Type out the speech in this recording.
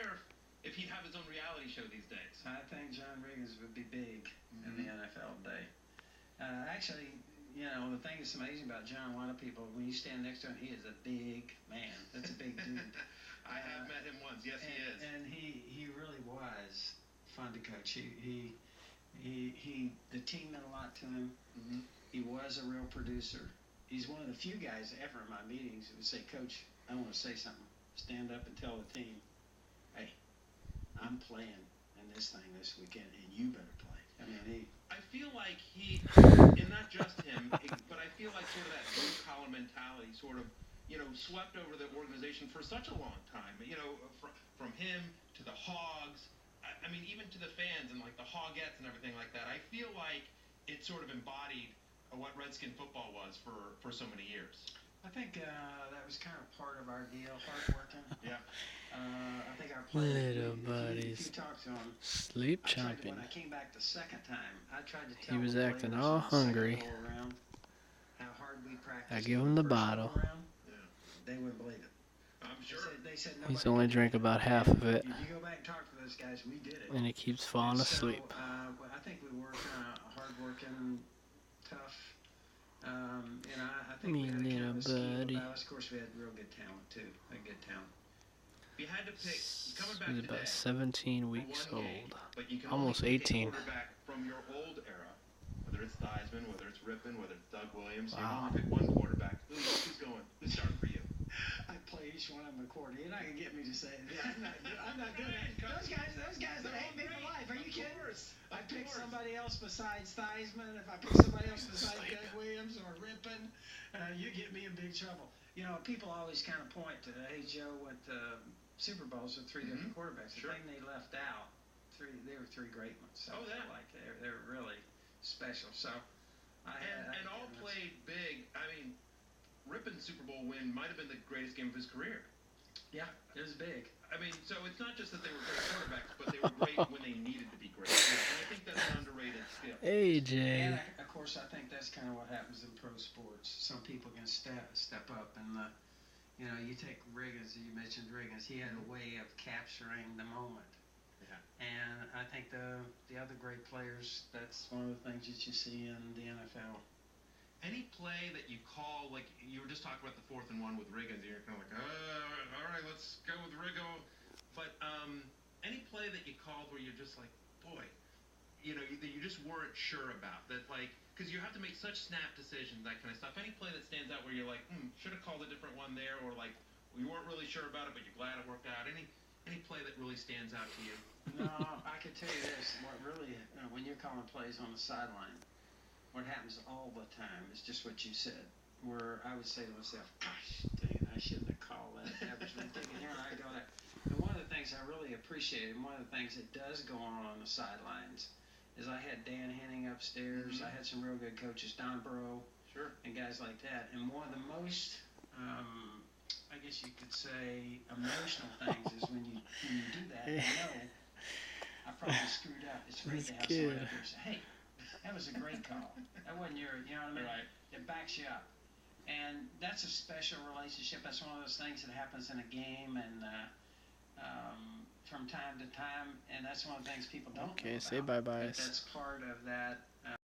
wonder if he'd have his own reality show these days. I think John Riggins would be big in the NFL today. Actually, the thing that's amazing about John, a lot of people, when you stand next to him, he is a big man. That's a big dude. I have met him once. Yes, he is. And he really was fun to coach. The team meant a lot to him. Mm-hmm. He was a real producer. He's one of the few guys ever in my meetings who would say, "Coach, I want to say something. Stand up and tell the team, hey, I'm playing in this thing this weekend, and you better play." I mean, I feel like and not just him, but I feel like sort of that blue-collar mentality sort of, swept over the organization for such a long time. From him to the Hogs, I mean, even to the fans and, like, the Hogettes and everything like that. I feel like it sort of embodied what Redskin football was for so many years. I think that was kind of part of our deal, hard-working. Yeah. I think our players, Little buddies. if you talk to them, Sleep chomping. when I came back the second time, I tried to tell He was the acting players all in the second hungry. go-around how hard we practiced. I give him the first bottle. go-around. They wouldn't believe it. I'm sure. They said He's nobody only could drank do it. about half of it, If you go back and talk to those guys, we did it. and he keeps falling And asleep. So, I think we were hard-working, tough. I think Me we had a kind little of a scheme buddy. about us. Of course, we had real good talent too. Good talent. If you had to pick, coming back He's today, about 17 for weeks one game, old. but you can Almost only pick a 18. quarterback from your old era, whether it's Theismann, whether it's Rippon, whether it's Doug Williams. You can Wow. only pick one quarterback. Who's going? Who's starting for you? I play each one of them a quarter. You're not gonna get me to say it. I'm not good at it. Those guys that hate me for life. Are you kidding? I pick somebody else besides Theismann. If I pick somebody else besides Doug Williams or Rippon, you get me in big trouble. People always kind of point to, hey, Joe went to Super Bowls with three different quarterbacks. The Sure. thing they left out, they were three great ones. So Oh, yeah. I feel like they're really special. So And all played big. I mean, Rippon's Super Bowl win might have been the greatest game of his career. Yeah, it was big. I mean, so it's not just that they were great quarterbacks, but they were great when they needed to be great. And I think that's an underrated skill. AJ. And of course, I think that's kind of what happens in pro sports. Some people can step up, and you take Riggins. You mentioned Riggins. He had a way of capturing the moment. Yeah. And I think the other great players. That's one of the things that you see in the NFL. Any play that you call, like you were just talking about the 4th and 1 with Riggins, you're kind of like, all right, let's go with Riggo. But any play that you called where you're just like, boy, that you just weren't sure about, that like, because you have to make such snap decisions, that kind of stuff. Any play that stands out where you're like, should have called a different one there, or like, you weren't really sure about it, but you're glad it worked out. Any play that really stands out to you? No, I can tell you this. What really, when you're calling plays on the sideline, what happens all the time is just what you said, where I would say to myself, gosh, dang it, I shouldn't have called that. That was ridiculous. Here I go. And one of the things I really appreciate, and one of the things that does go on the sidelines, is I had Dan Henning upstairs. I had some real good coaches, Don Burrow, Sure. and guys like that. And one of the most, I guess you could say, emotional things is when you do that, I probably screwed up. It's great to have someone up here say, hey, that was a great call. That wasn't you know what I mean? Right. It backs you up. And that's a special relationship. That's one of those things that happens in a game and from time to time. And that's one of the things people don't know Okay, about. say bye-bye. But that's part of that